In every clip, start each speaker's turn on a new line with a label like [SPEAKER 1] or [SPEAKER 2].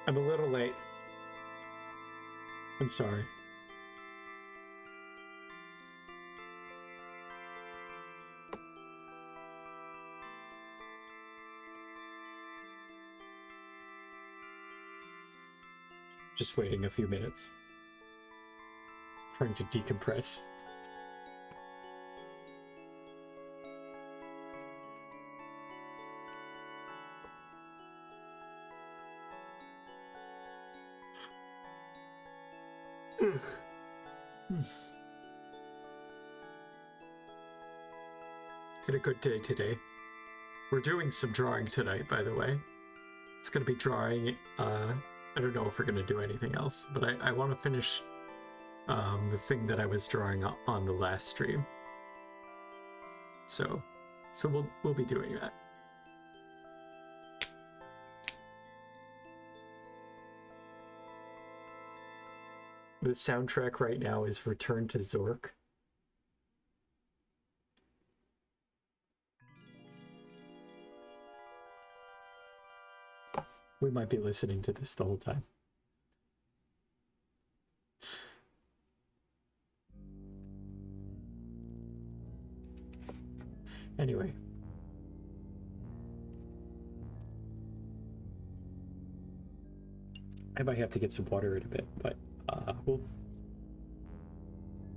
[SPEAKER 1] I'm a little late. I'm sorry. Just waiting a few minutes. Trying to decompress. Had a good day today. We're doing some drawing tonight, by the way. It's gonna be drawing, I don't know if we're gonna do anything else, but I want to finish the thing that I was drawing on the last stream. So we'll be doing that. The soundtrack right now is Return to Zork. We might be listening to this the whole time. Anyway. I might have to get some water in a bit, but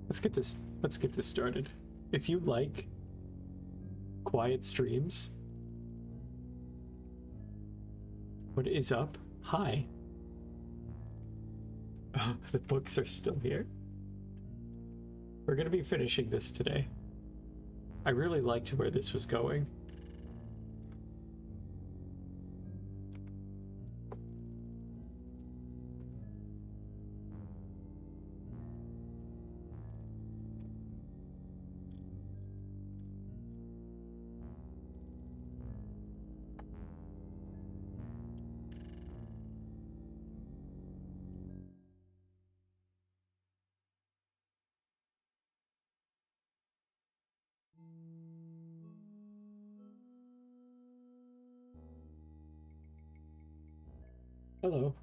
[SPEAKER 1] let's get this started. If you like quiet streams, what is up? Hi. Oh, the books are still here. We're gonna be finishing this today. I really liked where this was going. Hello.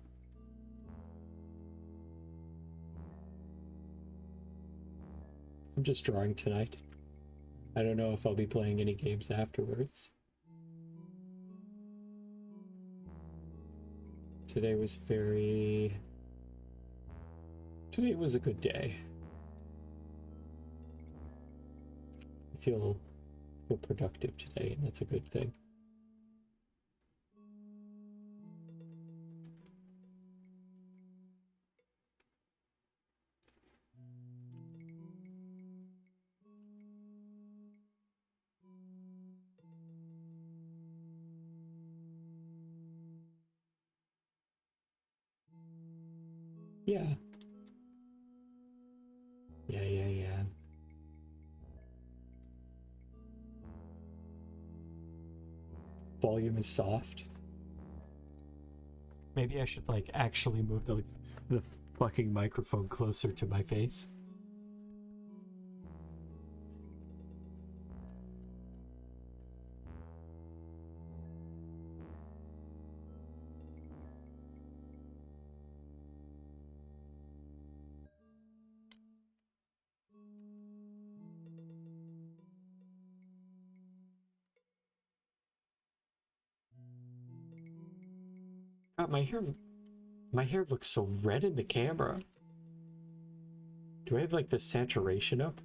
[SPEAKER 1] I'm just drawing tonight. I don't know if I'll be playing any games afterwards. Today was a good day. I feel productive today, and that's a good thing. Yeah. Yeah. Volume is soft. Maybe I should like actually move the fucking microphone closer to my face. God, my hair looks so red in the camera. Do I have like the saturation up?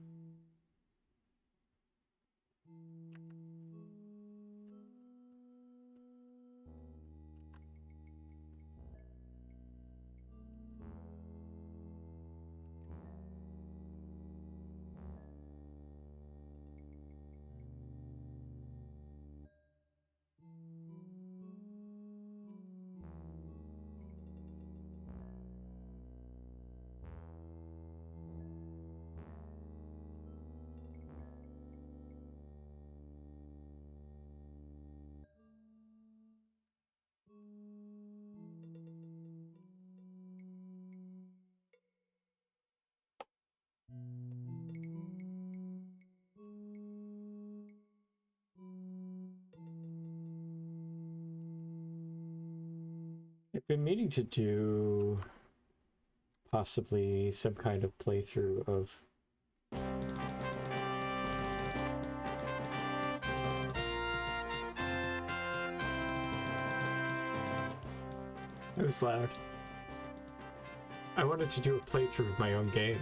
[SPEAKER 1] I've been meaning to do possibly some kind of playthrough of It was loud. I wanted to do a playthrough of my own game.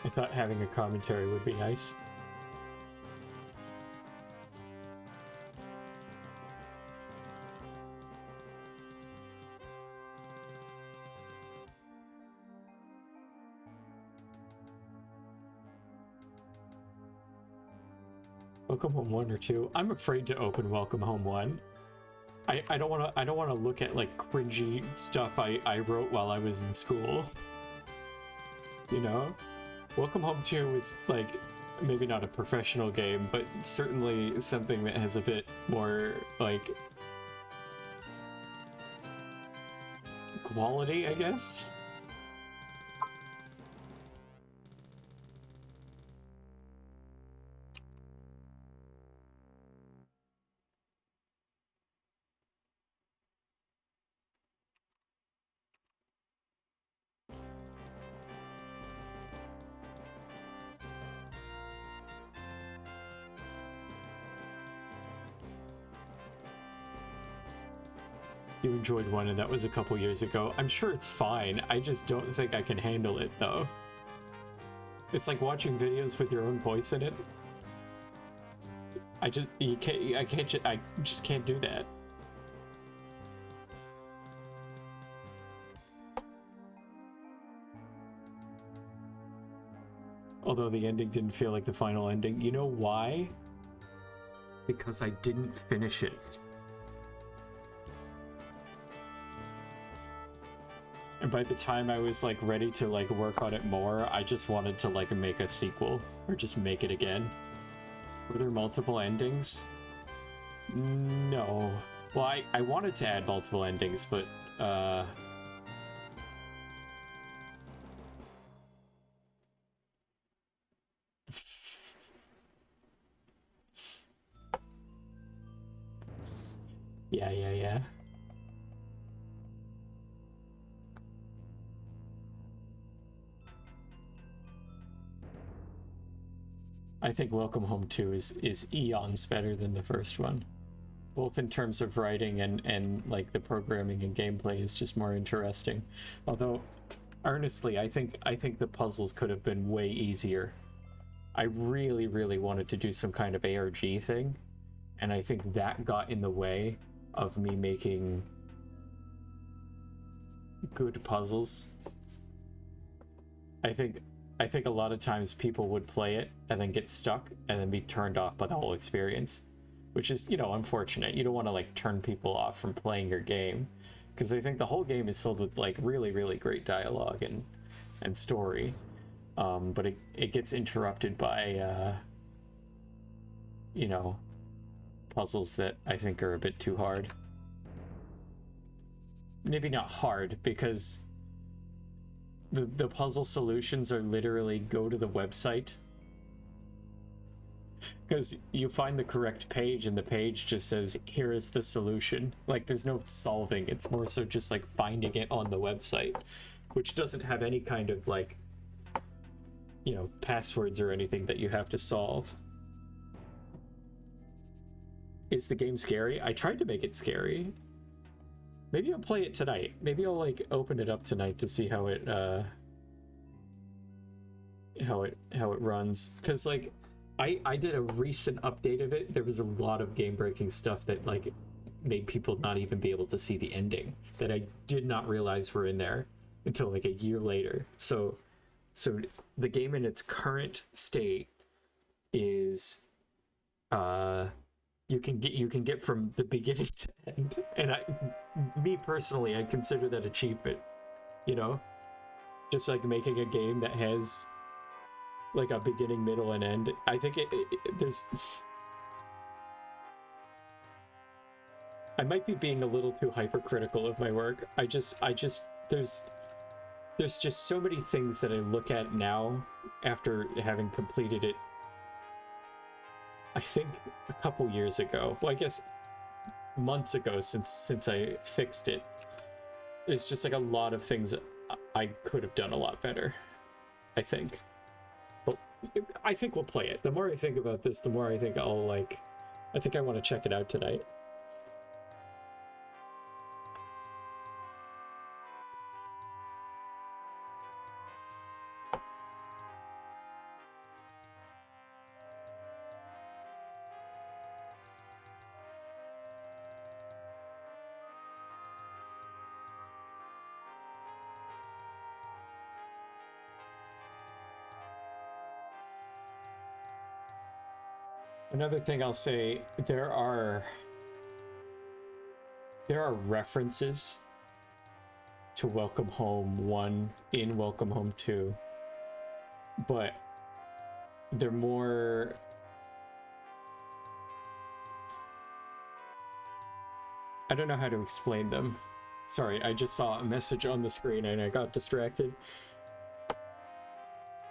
[SPEAKER 1] I thought having a commentary would be nice. Welcome Home 1 or 2. I'm afraid to open Welcome Home 1. I don't want to look at like cringy stuff I wrote while I was in school. You know? Welcome Home 2 is like maybe not a professional game, but certainly something that has a bit more like quality, I guess. You enjoyed one and that was a couple years ago. I'm sure it's fine. I just don't think I can handle it though. It's like watching videos with your own voice in it. I just can't do that. Although the ending didn't feel like the final ending. You know why? Because I didn't finish it. And by the time I was like ready to like work on it more, I just wanted to like make a sequel or just make it again. Were there multiple endings? No. Well, I wanted to add multiple endings, but yeah. I think Welcome Home 2 is eons better than the first one. Both in terms of writing and like the programming and gameplay is just more interesting. Although, earnestly, I think the puzzles could have been way easier. I really wanted to do some kind of ARG thing, and I think that got in the way of me making good puzzles. I think a lot of times people would play it and then get stuck and then be turned off by the whole experience, which is, you know, unfortunate. You don't want to like turn people off from playing your game because I think the whole game is filled with like really great dialogue and story, but it gets interrupted by you know, puzzles that I think are a bit too hard. Maybe not hard, because the puzzle solutions are literally go to the website, because you find the correct page and the page just says here is the solution. Like there's no solving, it's more so just like finding it on the website, which doesn't have any kind of like, you know, passwords or anything that you have to solve. Is the game scary? I tried to make it scary. Maybe I'll play it tonight. Maybe I'll like open it up tonight to see how it runs. Cause like I did a recent update of it. There was a lot of game breaking stuff that like made people not even be able to see the ending that I did not realize were in there until like a year later. So the game in its current state is you can get from the beginning to end, and me personally, I consider that achievement, you know, just like making a game that has like a beginning, middle, and end. I think there's I might be being a little too hypercritical of my work. I just there's just so many things that I look at now after having completed it, I think a couple years ago. Well, I guess months ago since I fixed it. There's just like a lot of things I could have done a lot better, I think. But I think we'll play it. The more I think about this, the more I think I'll like... I think I want to check it out tonight. Another thing I'll say, there are references to Welcome Home 1 in Welcome Home 2, but they're more... I don't know how to explain them. Sorry, I just saw a message on the screen and I got distracted.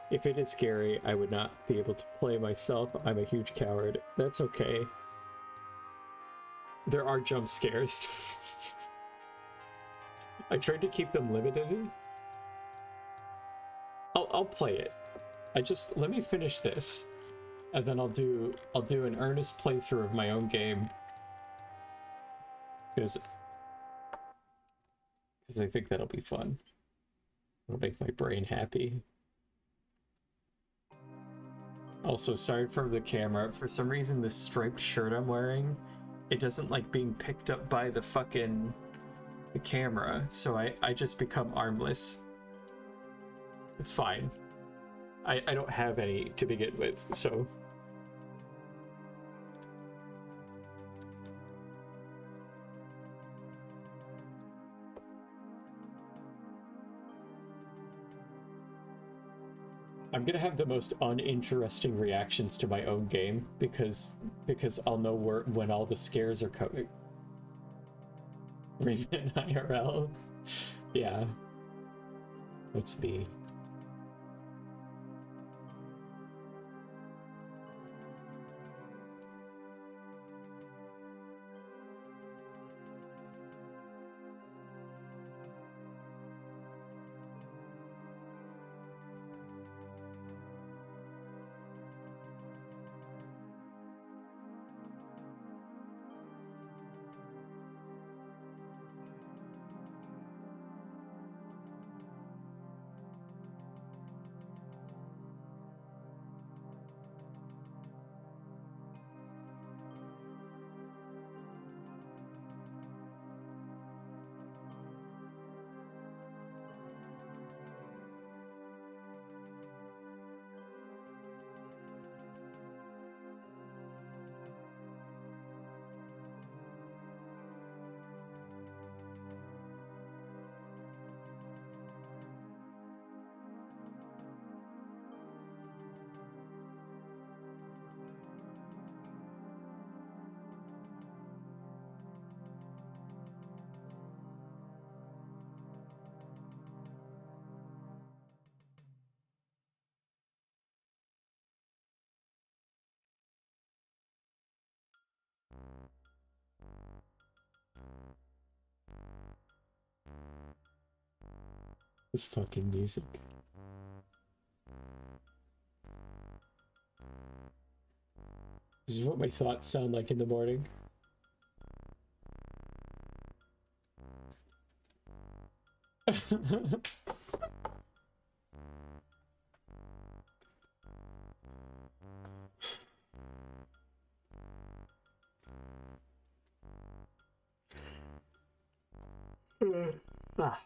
[SPEAKER 1] If it is scary, I would not be able to play myself. I'm a huge coward. That's okay. There are jump scares. I tried to keep them limited. I'll play it. Let me finish this, and then I'll do an earnest playthrough of my own game, because I think that'll be fun. It'll make my brain happy. Also, sorry for the camera. For some reason, this striped shirt I'm wearing, it doesn't like being picked up by the camera, so I just become armless. It's fine. I don't have any to begin with, so... I'm gonna have the most uninteresting reactions to my own game, because I'll know when all the scares are coming. Rayman IRL? Yeah. That's me. This fucking music. This is what my thoughts sound like in the morning. Ah.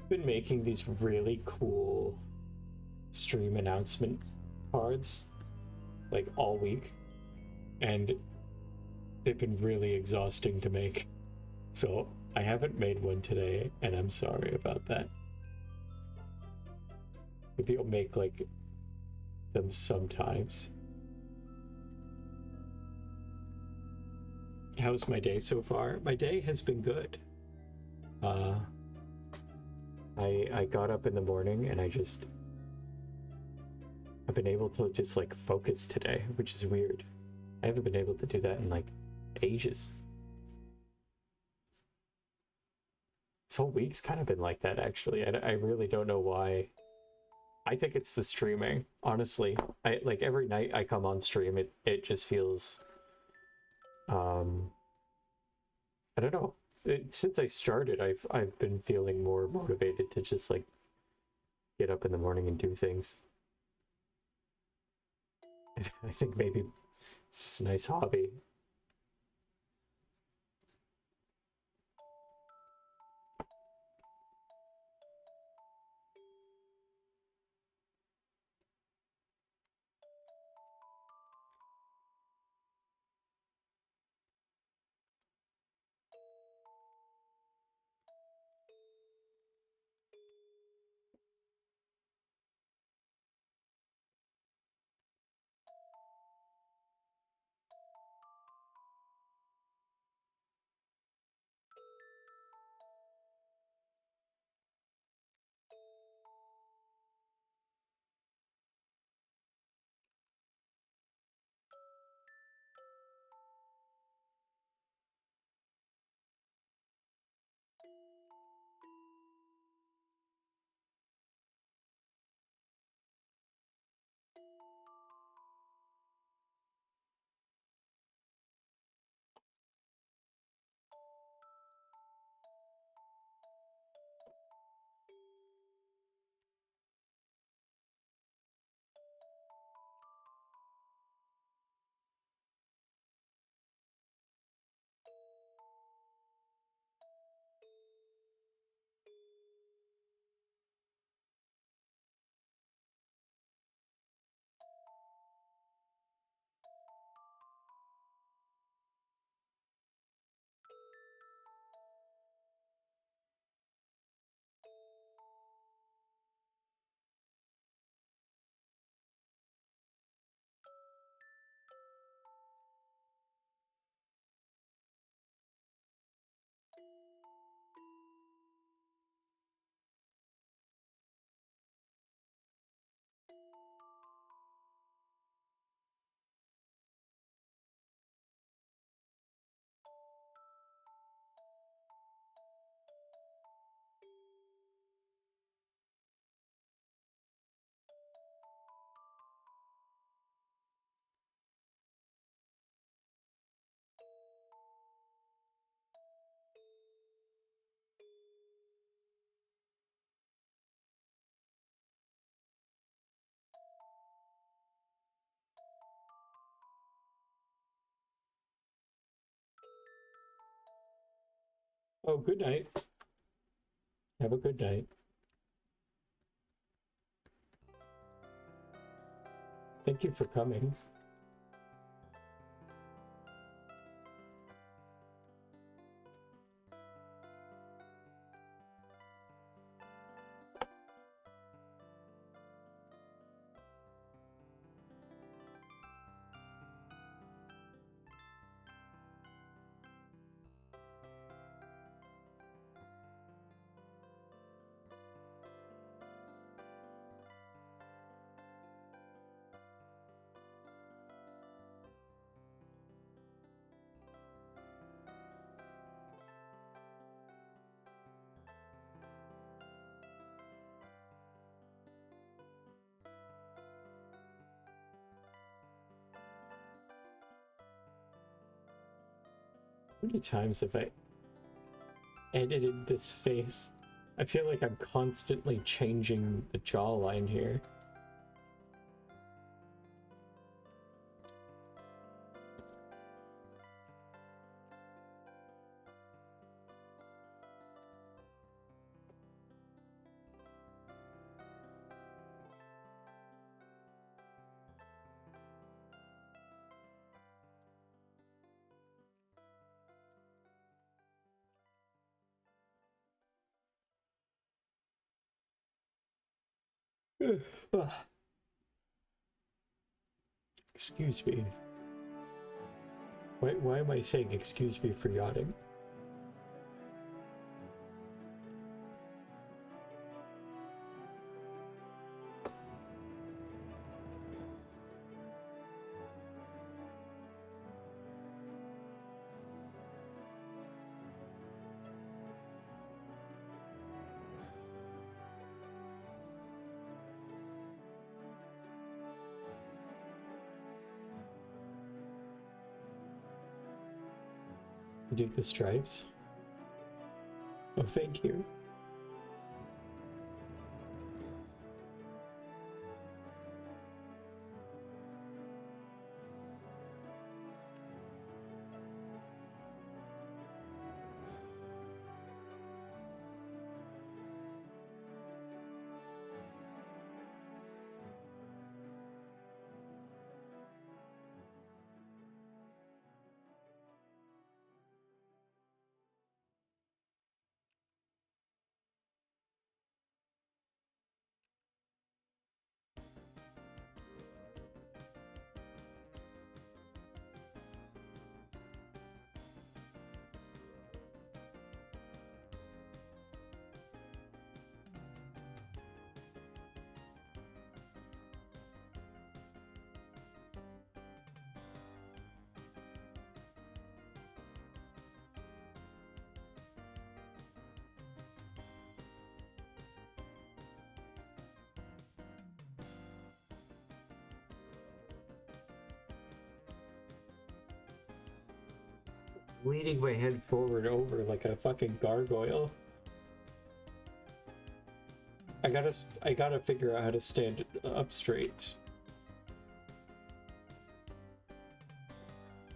[SPEAKER 1] Been making these really cool stream announcement cards like all week, and they've been really exhausting to make. So I haven't made one today, and I'm sorry about that. Maybe I'll make like them sometimes. How's my day so far? My day has been good. I got up in the morning and I've been able to just like focus today, which is weird. I haven't been able to do that in like ages. This whole week's kind of been like that, actually. I really don't know why. I think it's the streaming, honestly. I like every night I come on stream, it just feels I don't know. Since I started, I've been feeling more motivated to just like get up in the morning and do things. I think maybe it's just a nice hobby. Oh, good night. Have a good night. Thank you for coming. How many times have I edited this face? I feel like I'm constantly changing the jawline here. Excuse me. Why am I saying excuse me for yawning? You dig the stripes? Oh, thank you. Leaning my head forward over like a fucking gargoyle. I gotta figure out how to stand up straight.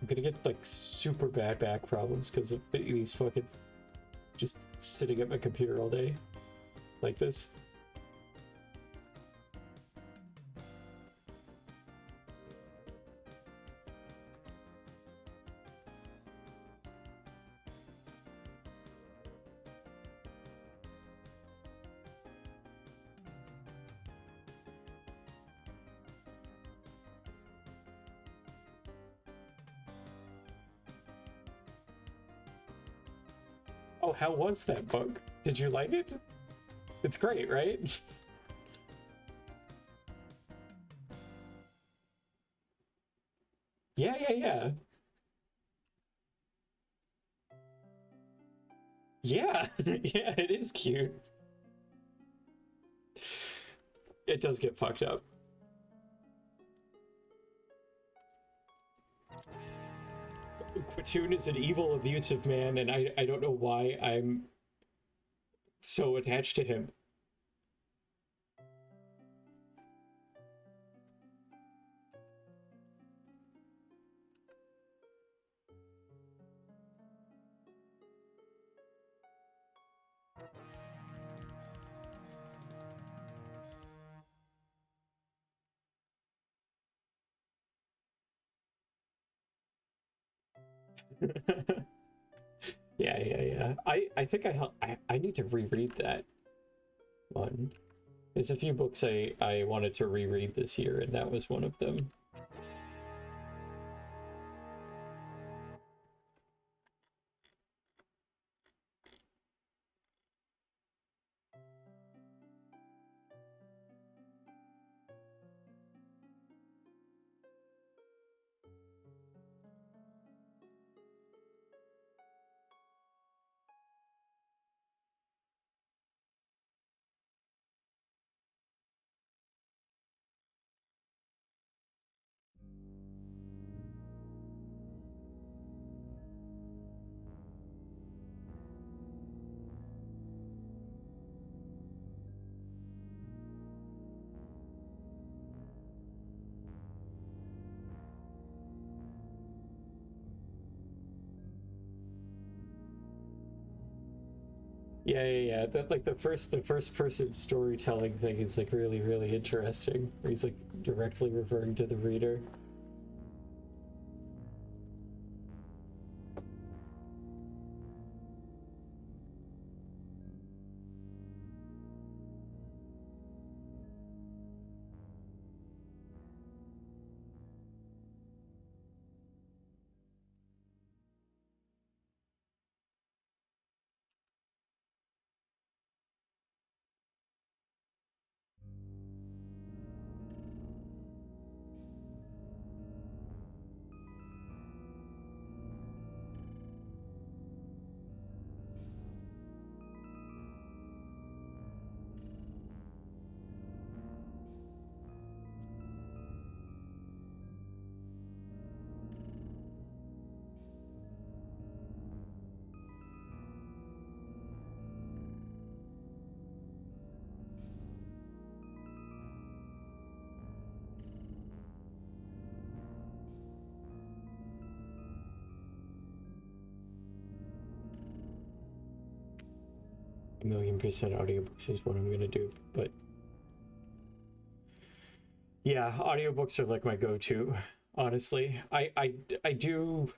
[SPEAKER 1] I'm gonna get like super bad back problems because of these fucking just sitting at my computer all day like this. Oh, how was that book? Did you like it? It's great, right? Yeah, yeah, yeah. Yeah, yeah, it is cute. It does get fucked up. Quatoon is an evil, abusive man, and I don't know why I'm so attached to him. Yeah, yeah, yeah. I think I need to reread that one. There's a few books I wanted to reread this year, and that was one of them. Yeah, yeah, yeah. That like the first person storytelling thing is like really interesting. Where he's like directly referring to the reader. 1,000,000% audiobooks is what I'm gonna do, but yeah, audiobooks are like my go-to, honestly. I do.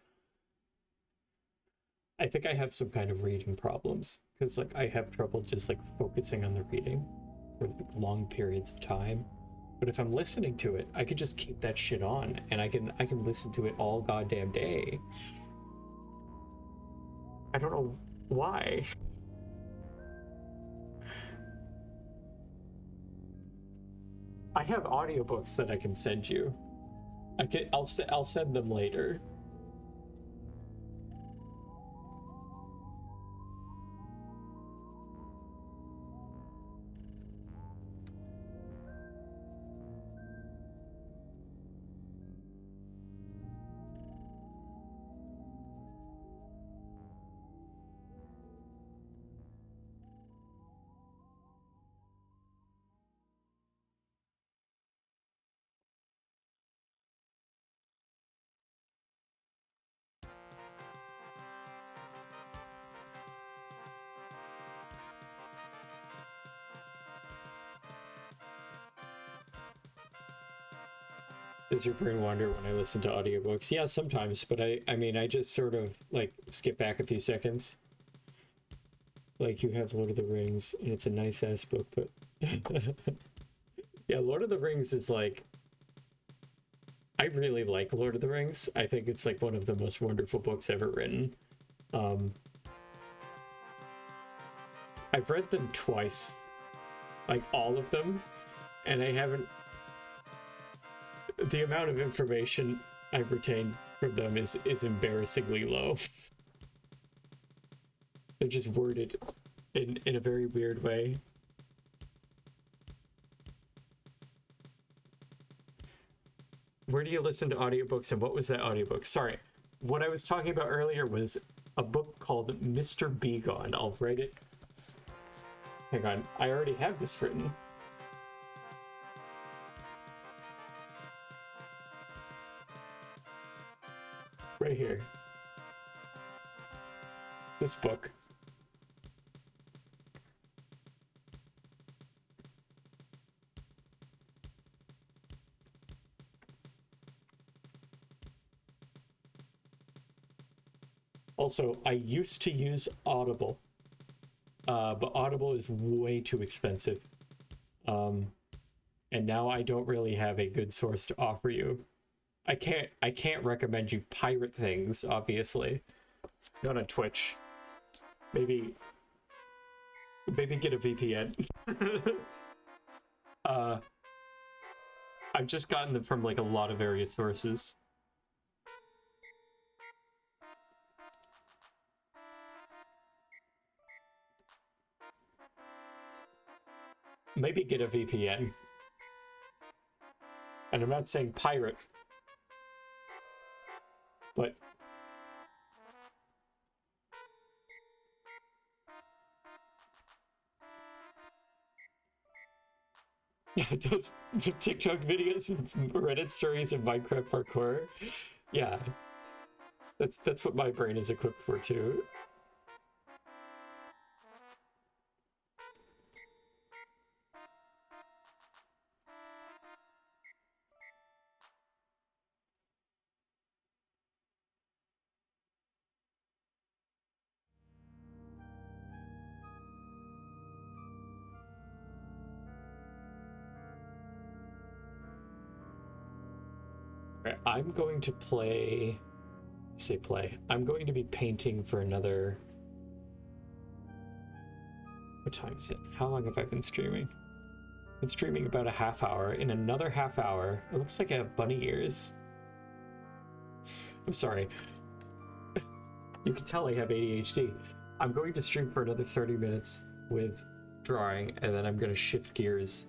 [SPEAKER 1] I think I have some kind of reading problems because like I have trouble just like focusing on the reading for like long periods of time. But if I'm listening to it, I can just keep that shit on and I can listen to it all goddamn day. I don't know why. I have audiobooks that I can send you. I'll send them later. Does your brain wander when I listen to audiobooks? Yeah, sometimes, but I mean, I just sort of like skip back a few seconds. Like you have Lord of the Rings, and it's a nice ass book, but yeah, Lord of the Rings is like, I really like Lord of the Rings. I think it's like one of the most wonderful books ever written. I've read them twice, like all of them, and I haven't. The amount of information I've retained from them is embarrassingly low. They're just worded in a very weird way. Where do you listen to audiobooks, and what was that audiobook? Sorry, what I was talking about earlier was a book called Mr. Be Gone. I'll write it. Hang on, I already have this written. Right here. This book. Also, I used to use Audible, but Audible is way too expensive. And now I don't really have a good source to offer you. I can't recommend you pirate things, obviously. Not on Twitch. Maybe get a VPN. I've just gotten them from like a lot of various sources. Maybe get a VPN. And I'm not saying pirate, but those TikTok videos, Reddit stories of Minecraft parkour. Yeah, that's what my brain is equipped for too. I'm going to play. I'm going to be painting for another. What time is it? How long have I been streaming? I've been streaming about a half hour. In another half hour, it looks like I have bunny ears. I'm sorry. You can tell I have ADHD. I'm going to stream for another 30 minutes with drawing, and then I'm going to shift gears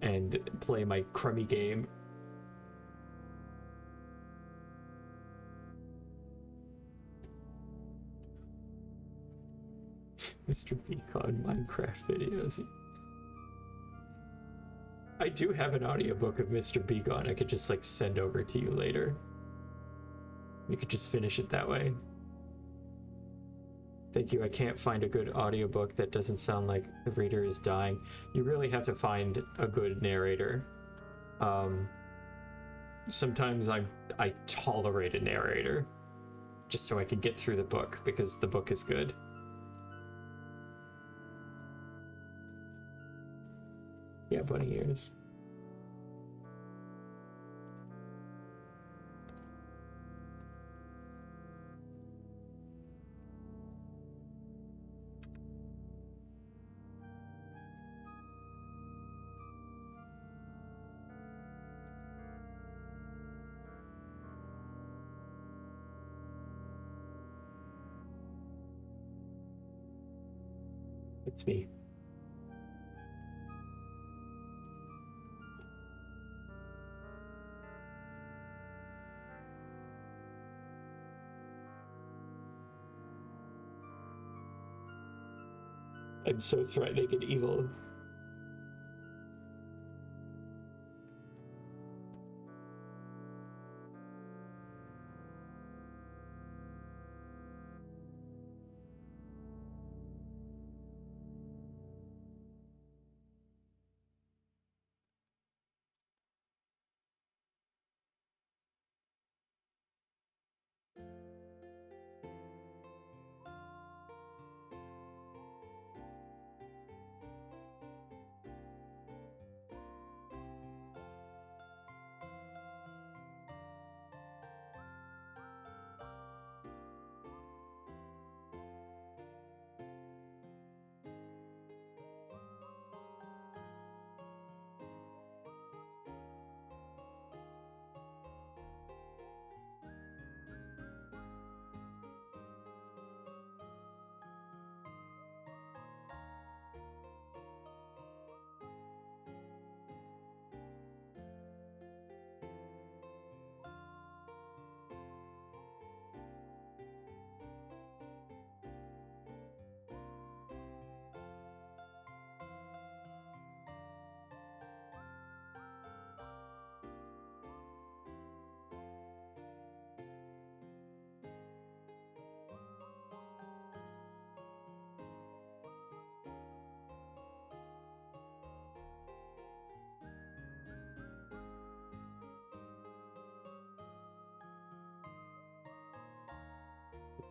[SPEAKER 1] and play my crummy game. Mr. Beacon Minecraft videos. I do have an audiobook of Mr. Beacon I could just like send over to you later. You could just finish it that way. Thank you. I can't find a good audiobook that doesn't sound like the reader is dying. You really have to find a good narrator. Sometimes I tolerate a narrator just so I can get through the book because the book is good. Yeah, bunny ears. It's me. I'm so threatening and evil.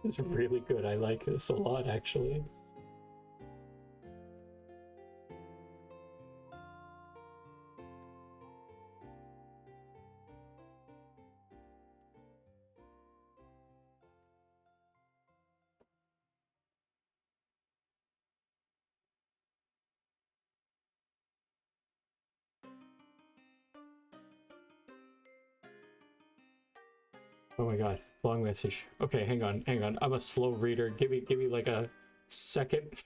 [SPEAKER 1] It's really good. I like this a lot, actually. Oh my god, long message. Okay, hang on. I'm a slow reader. Give me like a second.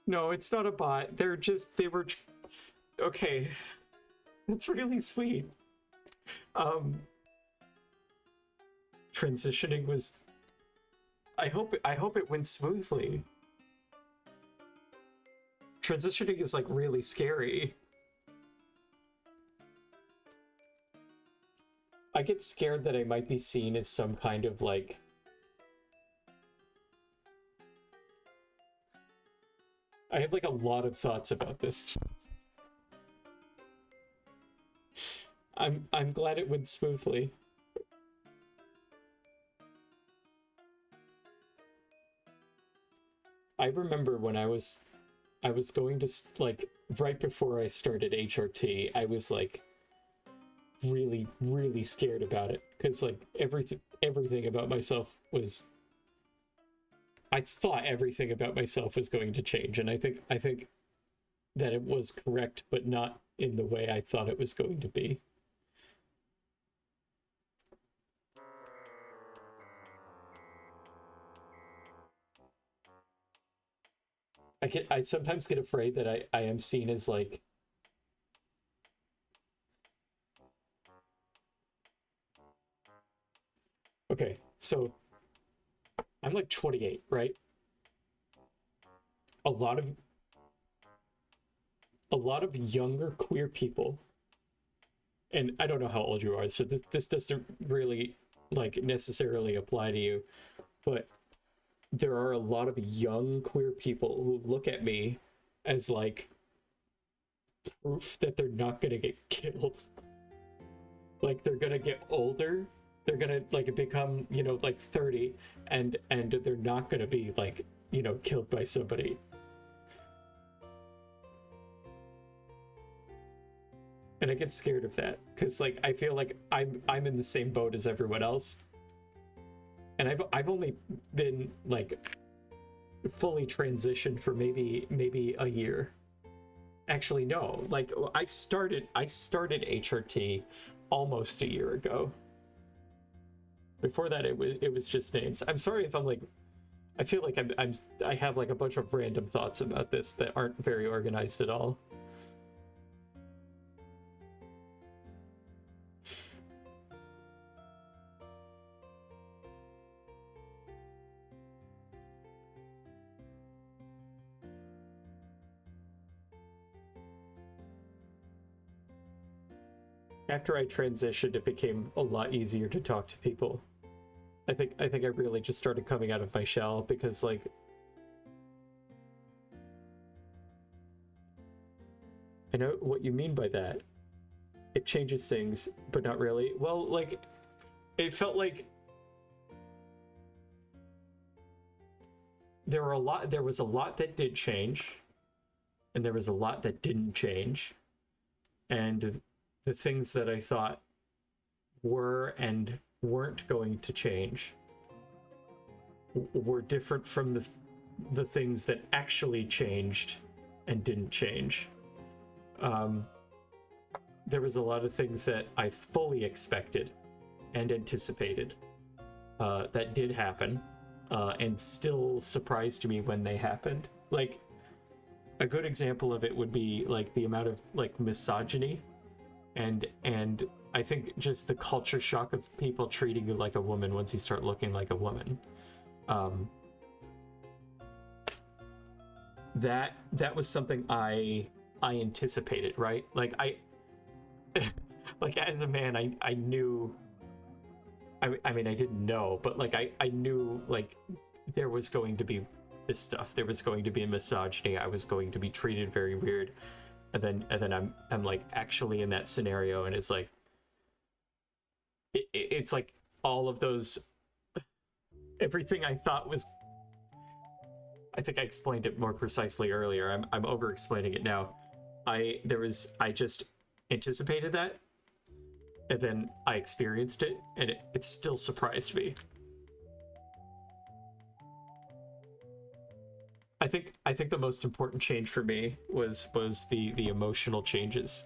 [SPEAKER 1] No, it's not a bot. They were okay. That's really sweet. Transitioning was I hope it went smoothly. Transitioning is like really scary. I get scared that I might be seen as some kind of like I have like a lot of thoughts about this. I'm glad it went smoothly. I remember when I was going to like right before I started HRT, I was like really scared about it because like everything about myself was, I thought everything about myself was going to change, and I think that it was correct, but not in the way I thought it was going to be. I sometimes get afraid that I am seen as like, okay, so I'm like 28, right? A lot of younger queer people, and I don't know how old you are, so this doesn't really like necessarily apply to you, but there are a lot of young queer people who look at me as like proof that they're not gonna get killed. Like they're gonna get older, they're gonna like become, you know, like 30, and they're not gonna be like, you know, killed by somebody. And I get scared of that because like I feel like I'm in the same boat as everyone else, and I've only been like fully transitioned for maybe a year. Actually, no. Like I started HRT almost a year ago. Before that, it was just names. I'm sorry if I'm like, I feel like I have like a bunch of random thoughts about this that aren't very organized at all. After I transitioned, it became a lot easier to talk to people. I think I really just started coming out of my shell because like I know what you mean by that. It changes things, but not really. Well, like it felt like there was a lot that did change, and there was a lot that didn't change. And the things that I thought were and weren't going to change were different from the things that actually changed and didn't change. There was a lot of things that I fully expected and anticipated that did happen, and still surprised me when they happened. Like a good example of it would be like the amount of like misogyny and I think just the culture shock of people treating you like a woman once you start looking like a woman. That was something I anticipated, right? Like I like as a man I knew, I mean I didn't know, but like I knew like there was going to be this stuff. There was going to be misogyny. I was going to be treated very weird. And then I'm like actually in that scenario, and it's like it's like all of those, everything I thought was, I think I explained it more precisely earlier. I'm over explaining it now. I just anticipated that, and then I experienced it, and it still surprised me. I think the most important change for me was the emotional changes.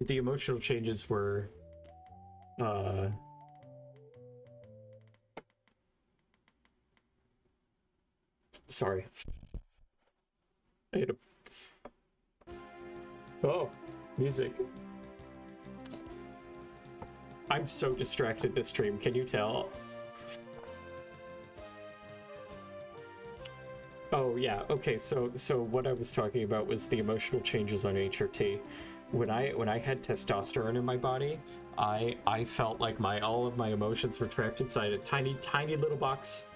[SPEAKER 1] The emotional changes were sorry. I had a... Oh, music. I'm so distracted this stream, can you tell? Oh yeah, okay, so what I was talking about was the emotional changes on HRT. When I had testosterone in my body, I felt like all of my emotions were trapped inside a tiny little box,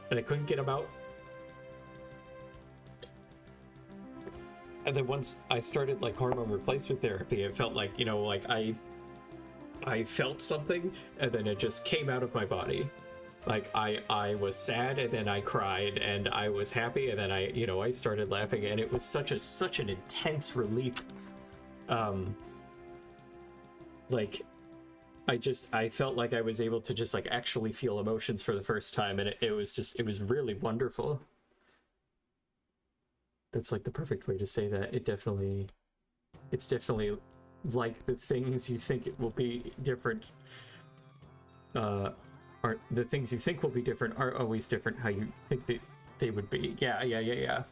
[SPEAKER 1] and I couldn't get them out. And then once I started like hormone replacement therapy, it felt like, you know, like I felt something, and then it just came out of my body. Like I was sad and then I cried, and I was happy and then I started laughing, and it was such an intense relief. Um, like I felt like I was able to just like actually feel emotions for the first time, and it was really wonderful. That's like the perfect way to say that. It's definitely like the things you think it will be different aren't the things you think will be different are always different how you think that they would be. Yeah.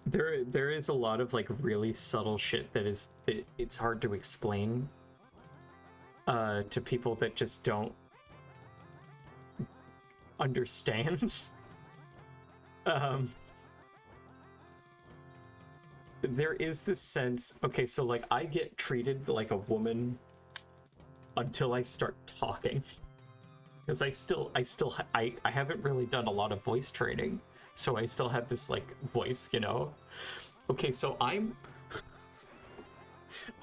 [SPEAKER 1] There is a lot of like really subtle shit it's hard to explain to people that just don't understand. um there is this sense, okay, so like I get treated like a woman until I start talking, because I haven't really done a lot of voice training, so I still have this like voice, Okay, so I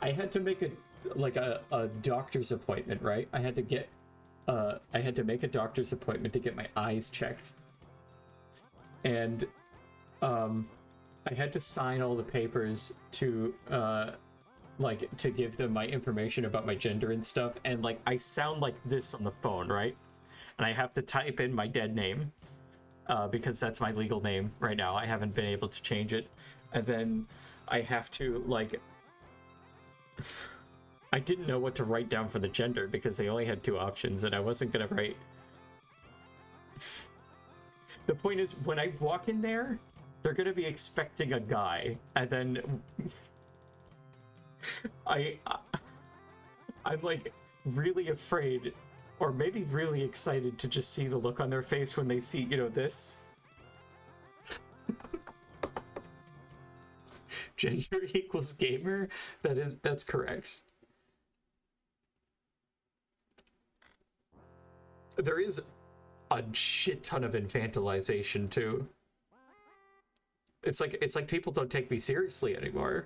[SPEAKER 1] had to make a doctor's appointment, right? I had to make a doctor's appointment to get my eyes checked, and I had to sign all the papers to to give them my information about my gender and stuff, and like I sound like this on the phone, right? And I have to type in my dead name because that's my legal name right now. I haven't been able to change it, and then I have to like I didn't know what to write down for the gender because they only had two options, and I wasn't gonna write. The point is, when I walk in there, they're gonna be expecting a guy, and then I'm like really afraid, or maybe really excited to just see the look on their face when they see, this. Gender equals gamer? That's correct. There is a shit ton of infantilization too. It's like people don't take me seriously anymore.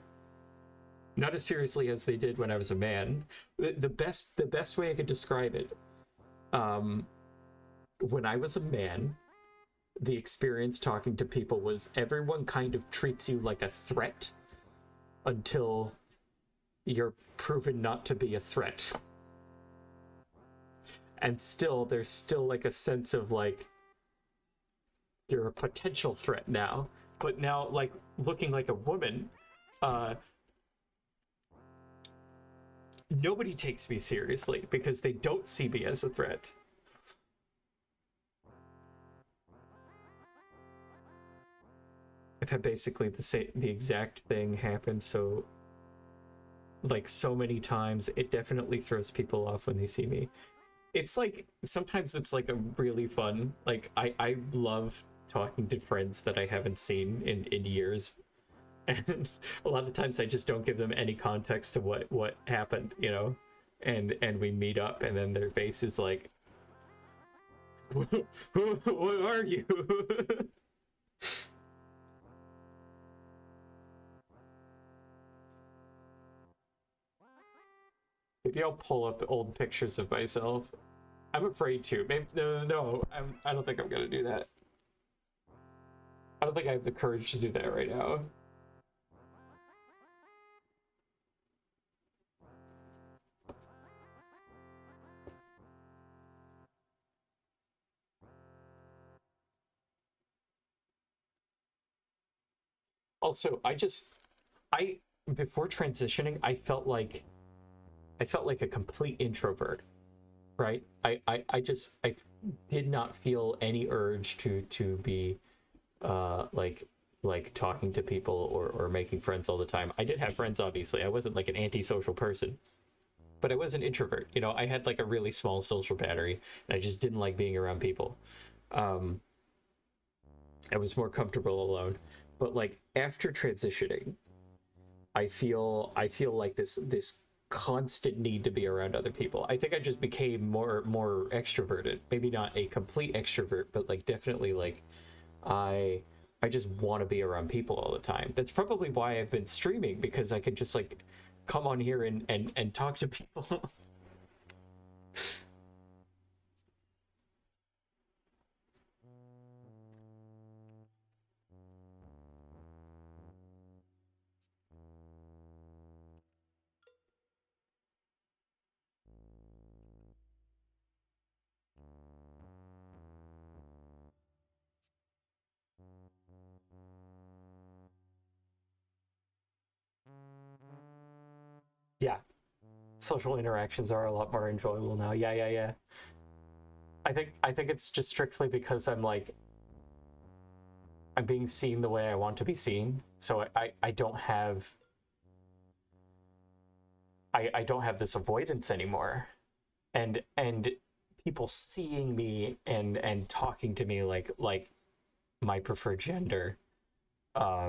[SPEAKER 1] Not as seriously as they did when I was a man. The best way I could describe it, when I was a man, the experience talking to people was everyone kind of treats you like a threat until you're proven not to be a threat. And still, there's still like a sense of like, you're a potential threat now. But now, like, looking like a woman, nobody takes me seriously because they don't see me as a threat. I've had basically the exact thing happen so many times. It definitely throws people off when they see me. It's like sometimes it's like a really fun, like I love talking to friends that I haven't seen in years, and a lot of times I just don't give them any context to what happened, and we meet up, and then their face is like, what are you? Maybe I'll pull up old pictures of myself. I'm afraid to. Maybe no. I don't think I'm gonna do that. I don't think I have the courage to do that right now. Also, before transitioning, I felt like a complete introvert, right? I did not feel any urge to be like talking to people or making friends all the time. I did have friends, obviously. I wasn't like an antisocial person, but I was an introvert. I had like a really small social battery, and I just didn't like being around people. I was more comfortable alone. But like after transitioning, I feel like this constant need to be around other people. I think I just became more extroverted. Maybe not a complete extrovert, but like definitely like I just want to be around people all the time. That's probably why I've been streaming, because I can just like come on here and talk to people. Yeah, social interactions are a lot more enjoyable now. Yeah, yeah, yeah. I think it's just strictly because I'm being seen the way I want to be seen. So I don't have I don't have this avoidance anymore. And people seeing me and talking to me like my preferred gender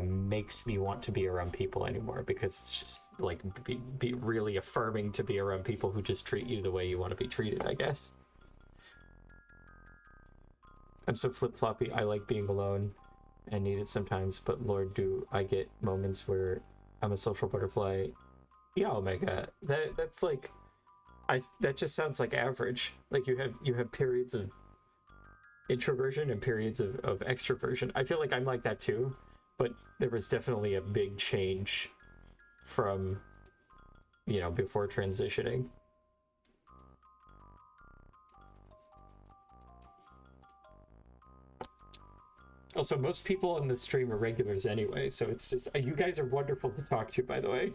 [SPEAKER 1] makes me want to be around people anymore, because it's just like be really affirming to be around people who just treat you the way you want to be treated, I guess. I'm so flip-floppy. I like being alone and need it sometimes, but Lord, do I get moments where I'm a social butterfly. Yeah, Omega. That's like that just sounds like average. Like you have periods of introversion and periods of extroversion. I feel like I'm like that too, but there was definitely a big change from, before transitioning. Also, most people on this stream are regulars anyway, so it's just, you guys are wonderful to talk to, by the way.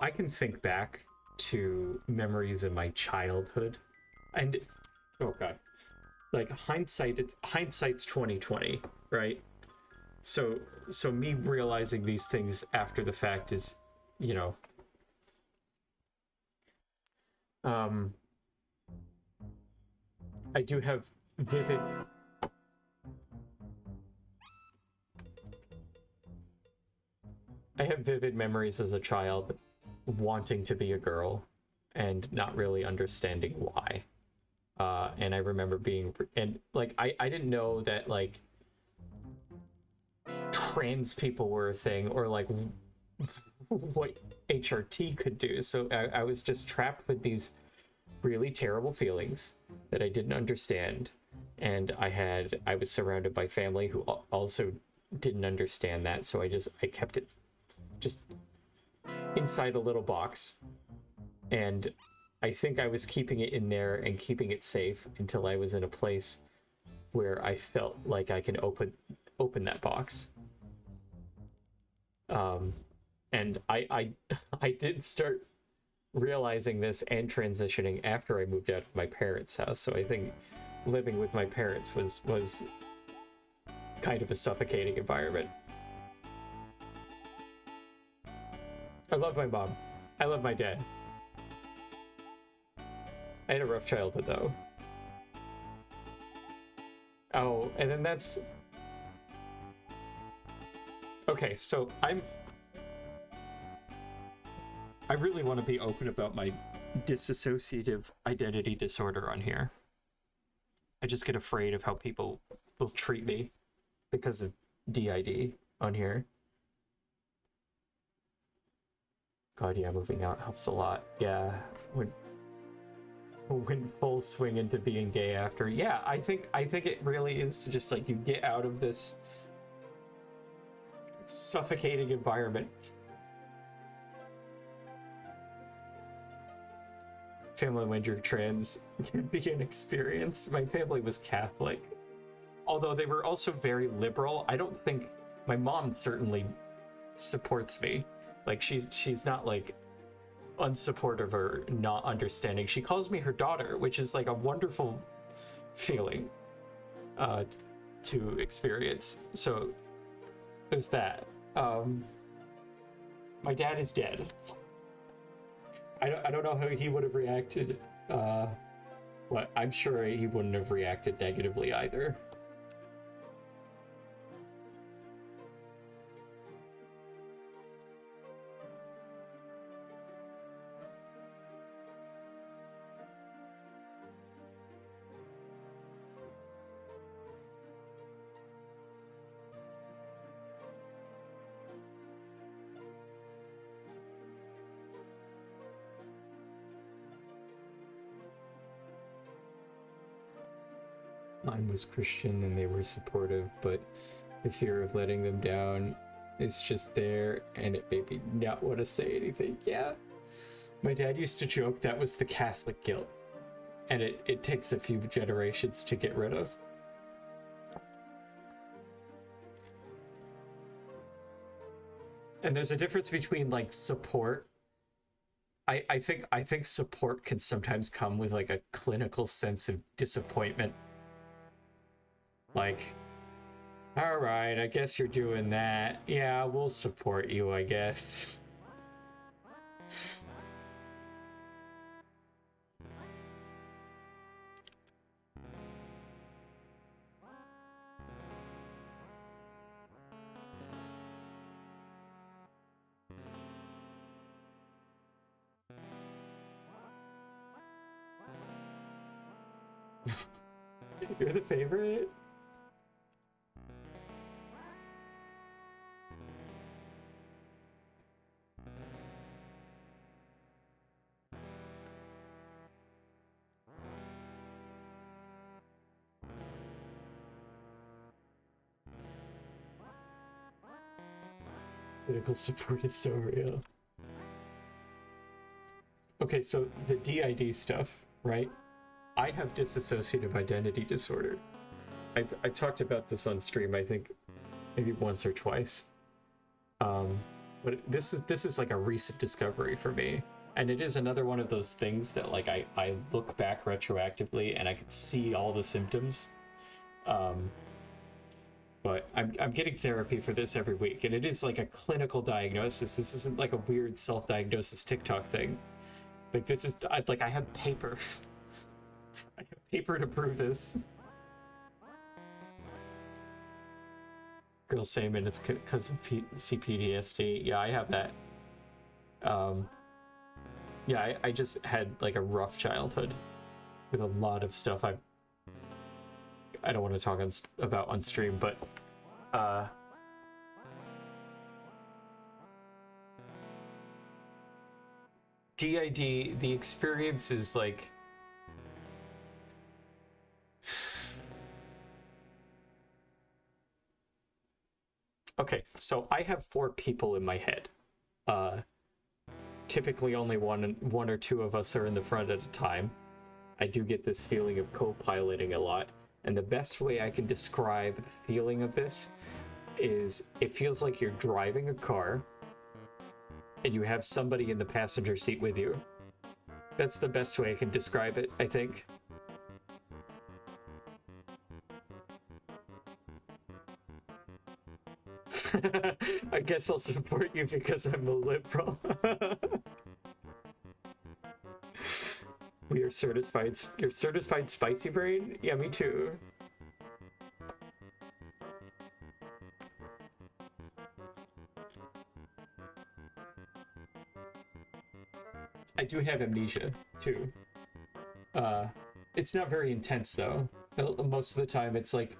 [SPEAKER 1] I can think back to memories of my childhood, and oh god, like hindsight's 2020, right? So me realizing these things after the fact is, you know, um, I do have vivid. I have vivid memories as a child wanting to be a girl and not really understanding why. And I remember being, and like, I didn't know that like trans people were a thing, or like what HRT could do. So I was just trapped with these really terrible feelings that I didn't understand. And I was surrounded by family who also didn't understand that. So I kept it just inside a little box. And I think I was keeping it in there and keeping it safe until I was in a place where I felt like I can open that box. And I I did start realizing this and transitioning after I moved out of my parents' house. So I think living with my parents was kind of a suffocating environment. I love my mom. I love my dad. I had a rough childhood though. Oh, and then that's okay, so I really want to be open about my dissociative identity disorder on here. I just get afraid of how people will treat me because of DID on here. God, yeah, moving out helps a lot. Yeah, when full swing into being gay after. Yeah, I think it really is just like you get out of this suffocating environment. Family when you're trans can be an experience. My family was Catholic, although they were also very liberal. I don't think my mom certainly supports me. Like she's not like unsupportive or not understanding. She calls me her daughter, which is like a wonderful feeling to experience. So there's that. My dad is dead. I don't know how he would have reacted. But I'm sure he wouldn't have reacted negatively either. Mine was Christian and they were supportive, but the fear of letting them down is just there, and it made me not want to say anything. Yeah. My dad used to joke that was the Catholic guilt, and it takes a few generations to get rid of. And there's a difference between like support. I think support can sometimes come with like a clinical sense of disappointment. Like, all right, I guess you're doing that. Yeah, we'll support you, I guess. You're the favorite? Critical support is so real. Okay, so the DID stuff, right? I have dissociative identity disorder. I talked about this on stream, I think maybe once or twice. But this is like a recent discovery for me. And it is another one of those things that like I look back retroactively and I can see all the symptoms. But I'm getting therapy for this every week, and it is like a clinical diagnosis. This isn't like a weird self-diagnosis TikTok thing. Like this is I have paper. I have paper to prove this. Girl saying it's because of CPTSD. Yeah, I have that. Yeah, I just had like a rough childhood with a lot of stuff I don't want to talk about on stream, but DID, the experience is like okay, so I have 4 people in my head. Typically only one or two of us are in the front at a time. I do get this feeling of co-piloting a lot. And the best way I can describe the feeling of this is it feels like you're driving a car and you have somebody in the passenger seat with you. That's the best way I can describe it, I think. I guess I'll support you because I'm a liberal. We are certified. You're certified spicy brain? Yeah, me too. I do have amnesia too. It's not very intense though. Most of the time it's like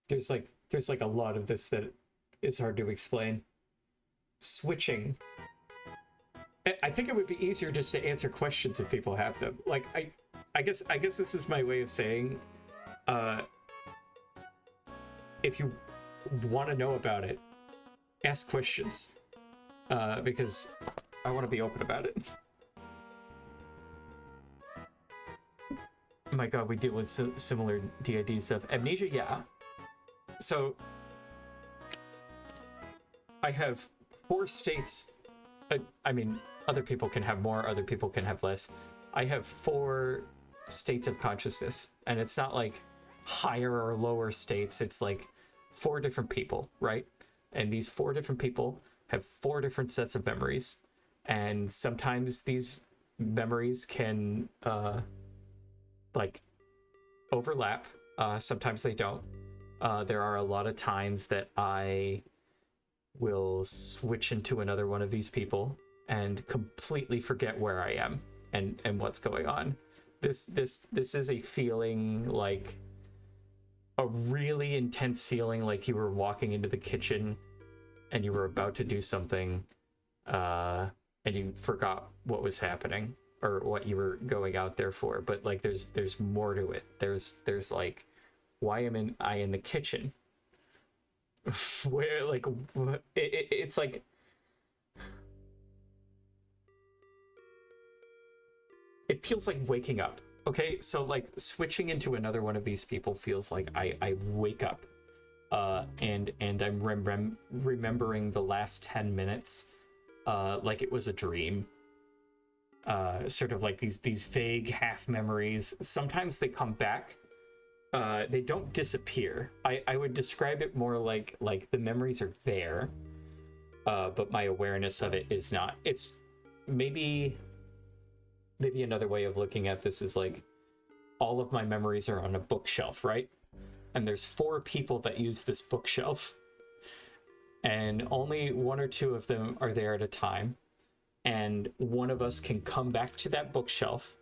[SPEAKER 1] there's like a lot of this that is hard to explain. Switching. I think it would be easier just to answer questions if people have them. Like I guess this is my way of saying if you want to know about it, ask questions. Because I want to be open about it. my god, we deal with similar DID stuff. Amnesia, yeah. So I have 4 states. I mean, other people can have more, other people can have less. I have 4 states of consciousness, and it's not like higher or lower states. It's like 4 different people, right? And these 4 different people have 4 different sets of memories, and sometimes these memories can like overlap. Sometimes they don't. There are a lot of times that I will switch into another one of these people and completely forget where I am and what's going on. This is a feeling, like a really intense feeling, like you were walking into the kitchen and you were about to do something and you forgot what was happening or what you were going out there for. But like there's more to it. There's like, why am I in the kitchen? Where, like, it's like, it feels like waking up. Okay, so like switching into another one of these people feels like I wake up, and I'm remembering the last 10 minutes like it was a dream. Sort of like these vague half memories. Sometimes they come back. They don't disappear. I would describe it more like the memories are there, but my awareness of it is not. It's maybe another way of looking at this is like all of my memories are on a bookshelf, right? And there's 4 people that use this bookshelf, and only 1 or 2 of them are there at a time, and one of us can come back to that bookshelf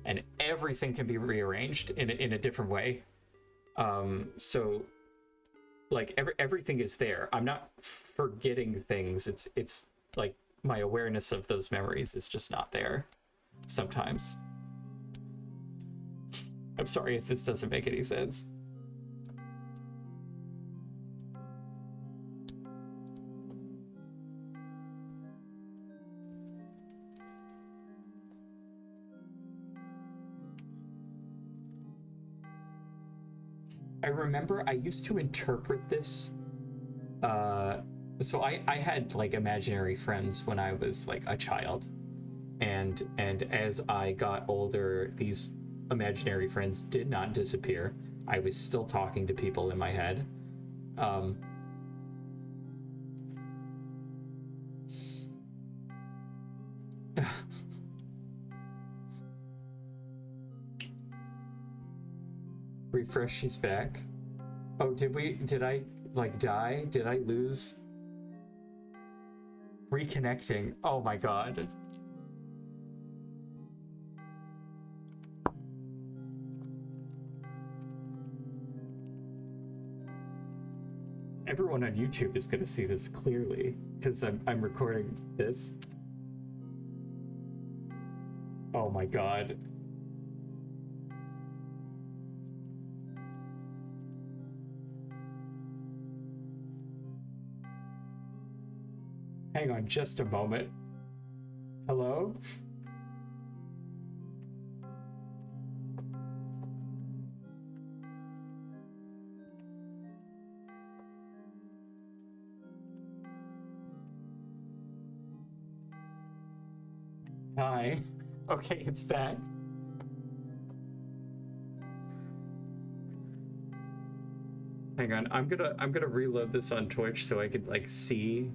[SPEAKER 1] and everything can be rearranged in a different way. So like everything is there. I'm not forgetting things. It's like my awareness of those memories is just not there sometimes. I'm sorry if this doesn't make any sense. I remember I used to interpret this. So I had like imaginary friends when I was like a child, and as I got older, these imaginary friends did not disappear. I was still talking to people in my head. Refresh, she's back. Oh, did I like die? Did I lose? Reconnecting. Oh my god. Everyone on YouTube is gonna see this clearly because I'm recording this. Oh my god. Hang on just a moment. Hello? Hi. Okay, it's back. Hang on, I'm gonna reload this on Twitch so I could like see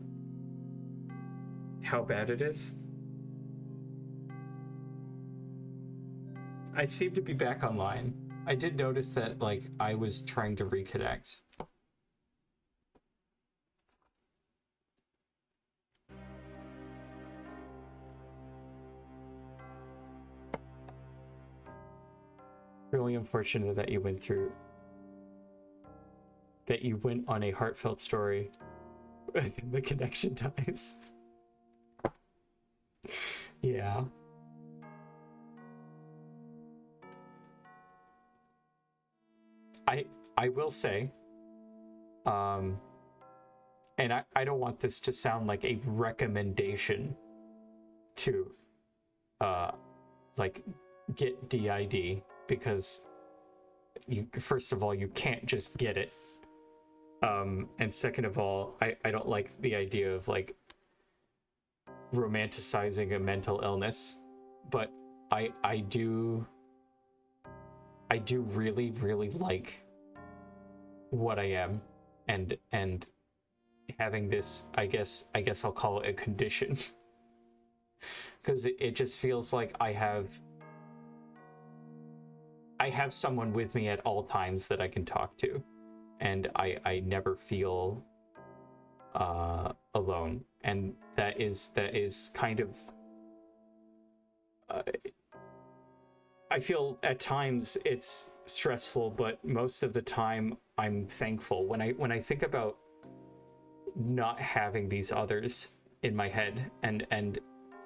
[SPEAKER 1] how bad it is. I seem to be back online. I did notice that like I was trying to reconnect. Really unfortunate that you went on a heartfelt story and the connection dies. Yeah. I will say, and I don't want this to sound like a recommendation to like get DID because you, first of all, you can't just get it. And second of all, I don't like the idea of like romanticizing a mental illness, but I do really, really like what I am, and having this, I guess I'll call it a condition, because it just feels like I have someone with me at all times that I can talk to, and I never feel alone, and that is kind of I feel at times it's stressful, but most of the time I'm thankful when I think about not having these others in my head and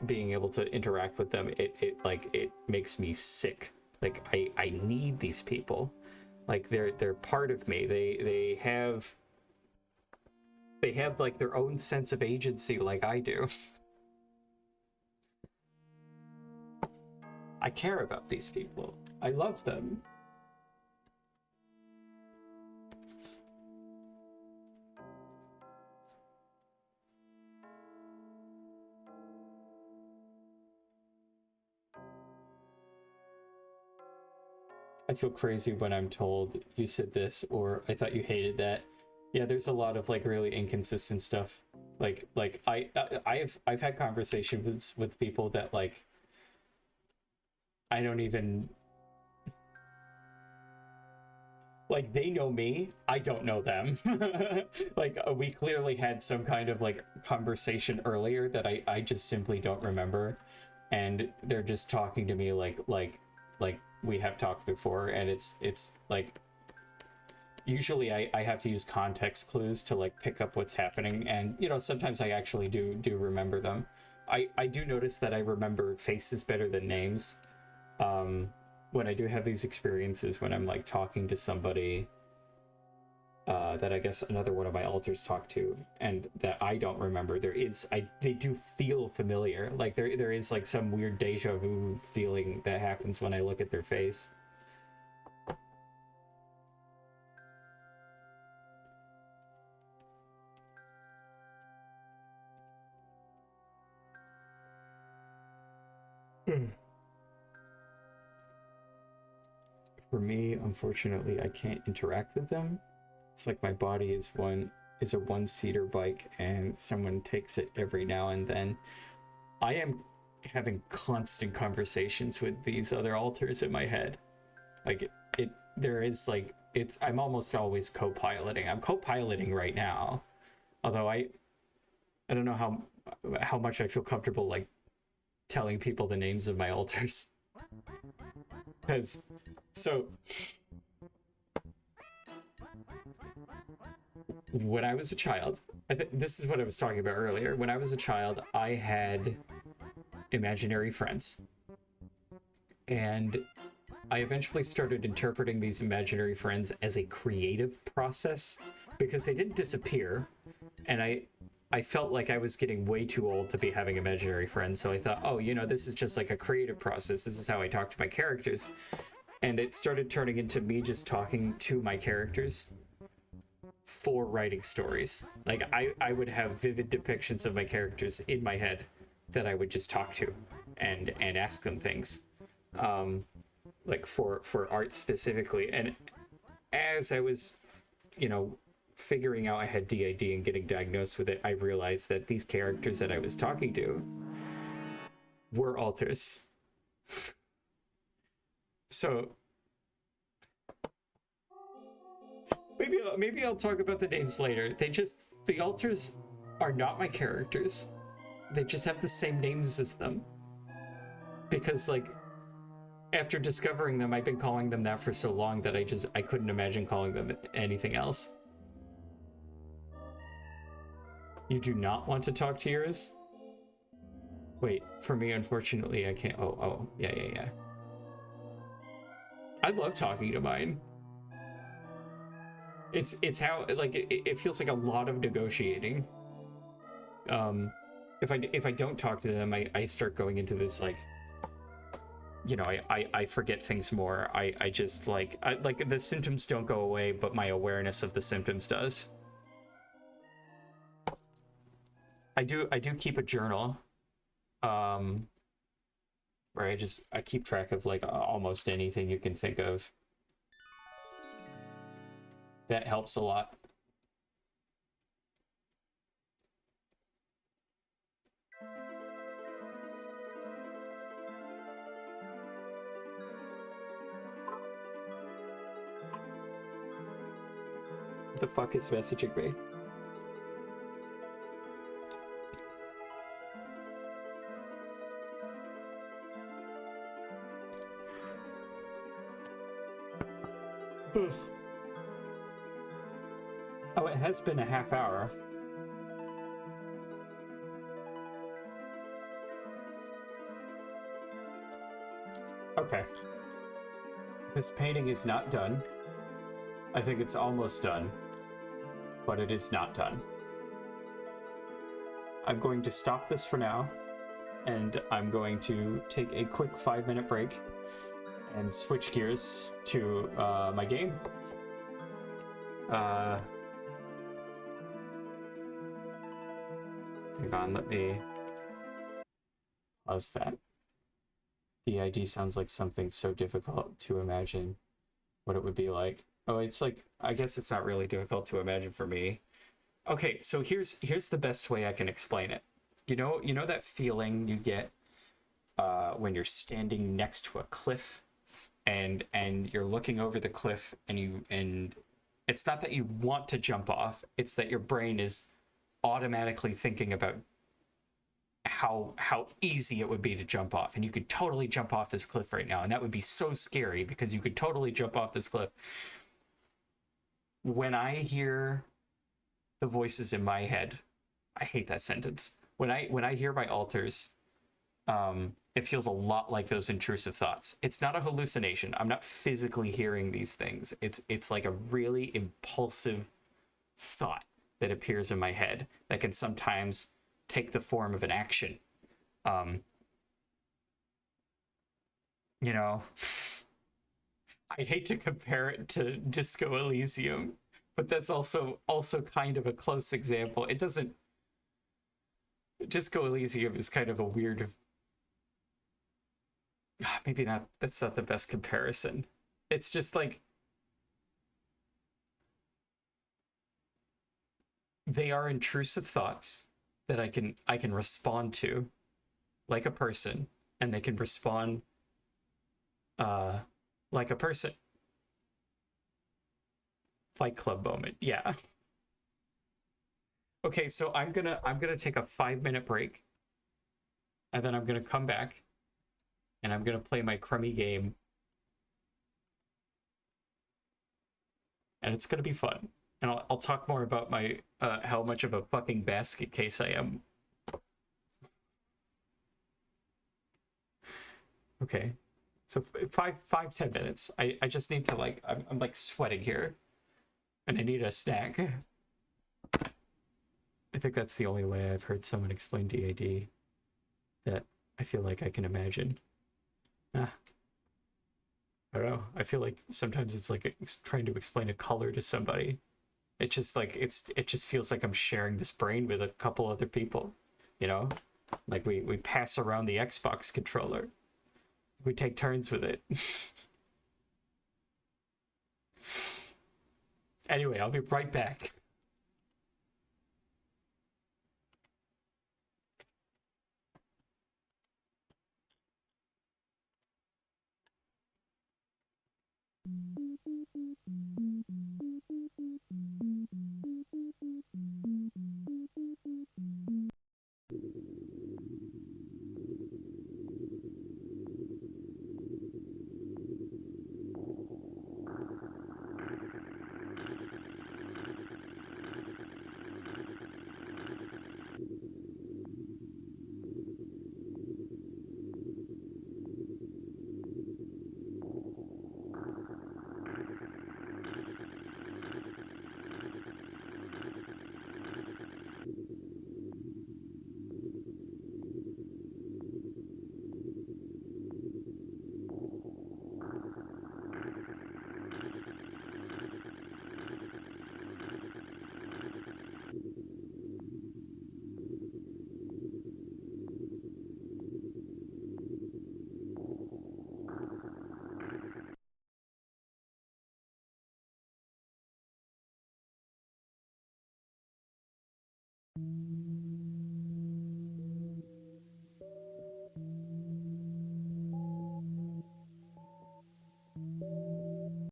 [SPEAKER 1] being able to interact with them. It makes me sick. Like I need these people. Like they're part of me. They have like their own sense of agency like I do. I care about these people. I love them. I feel crazy when I'm told you said this, or I thought you hated that. Yeah, there's a lot of like really inconsistent stuff. Like I've had conversations with people that like I don't even like, they know me, I don't know them. Like we clearly had some kind of like conversation earlier that I just simply don't remember, and they're just talking to me like we have talked before, and it's like usually I have to use context clues to like pick up what's happening, and you know, sometimes I actually do remember them. I do notice that I remember faces better than names when I do have these experiences when I'm like talking to somebody that I guess another one of my alters talked to, and that I don't remember. They do feel familiar. Like there is like some weird deja vu feeling that happens when I look at their face. For me, unfortunately, I can't interact with them. It's like my body is a one-seater bike, and someone takes it every now and then. I am having constant conversations with these other alters in my head. Like I'm almost always co-piloting. I'm co-piloting right now. Although I don't know how much I feel comfortable like telling people the names of my alters. Because when I was a child, this is what I was talking about earlier. When I was a child, I had imaginary friends. And I eventually started interpreting these imaginary friends as a creative process, because they didn't disappear. And I felt like I was getting way too old to be having imaginary friends. So I thought, oh, you know, this is just like a creative process. This is how I talk to my characters. And it started turning into me just talking to my characters for writing stories. Like I would have vivid depictions of my characters in my head that I would just talk to and ask them things, like for art specifically. And as I was, you know, figuring out I had DID and getting diagnosed with it, I realized that these characters that I was talking to were alters. So maybe I'll talk about the names later. The alters are not my characters. They just have the same names as them. Because like after discovering them, I've been calling them that for so long that I couldn't imagine calling them anything else. You do not want to talk to yours? Wait, for me, unfortunately, I can't. Oh, yeah. I love talking to mine. It's how, like, it feels like a lot of negotiating. If I don't talk to them, I start going into this, like, you know, I forget things more. I just like like the symptoms don't go away, but my awareness of the symptoms does. I do keep a journal, um, where I keep track of like almost anything you can think of. That helps a lot. What the fuck is messaging me? Oh, it has been a half hour. Okay. This painting is not done. I think it's almost done, but it is not done. I'm going to stop this for now, and I'm going to take a quick 5-minute break and switch gears to my game. Hang on, let me pause that. The ID sounds like something so difficult to imagine what it would be like. Oh, it's like, I guess it's not really difficult to imagine for me. Okay, so here's the best way I can explain it. You know that feeling you get when you're standing next to a cliff and you're looking over the cliff and it's not that you want to jump off, it's that your brain is automatically thinking about how easy it would be to jump off, and you could totally jump off this cliff right now, and that would be so scary because you could totally jump off this cliff. When I hear the voices in my head, I hate that sentence. When I hear my alters, it feels a lot like those intrusive thoughts. It's not a hallucination. I'm not physically hearing these things. It's like a really impulsive thought that appears in my head that can sometimes take the form of an action. You know, I'd hate to compare it to Disco Elysium, but that's also kind of a close example. It doesn't. Disco Elysium is kind of a weird. Maybe not. That's not the best comparison. It's just like they are intrusive thoughts that I can respond to like a person, and they can respond like a person. Fight Club moment. Yeah. Okay, so I'm gonna take a 5-minute break, and then I'm gonna come back, and I'm gonna play my crummy game, and it's gonna be fun. And I'll talk more about my how much of a fucking basket case I am. Okay, so 5-10 minutes. I just need to like I'm like sweating here, and I need a snack. I think that's the only way I've heard someone explain DAD that I feel like I can imagine. I don't know. I feel like sometimes it's like trying to explain a color to somebody. It just like it just feels like I'm sharing this brain with a couple other people, you know? Like we pass around the Xbox controller. We take turns with it. Anyway, I'll be right back.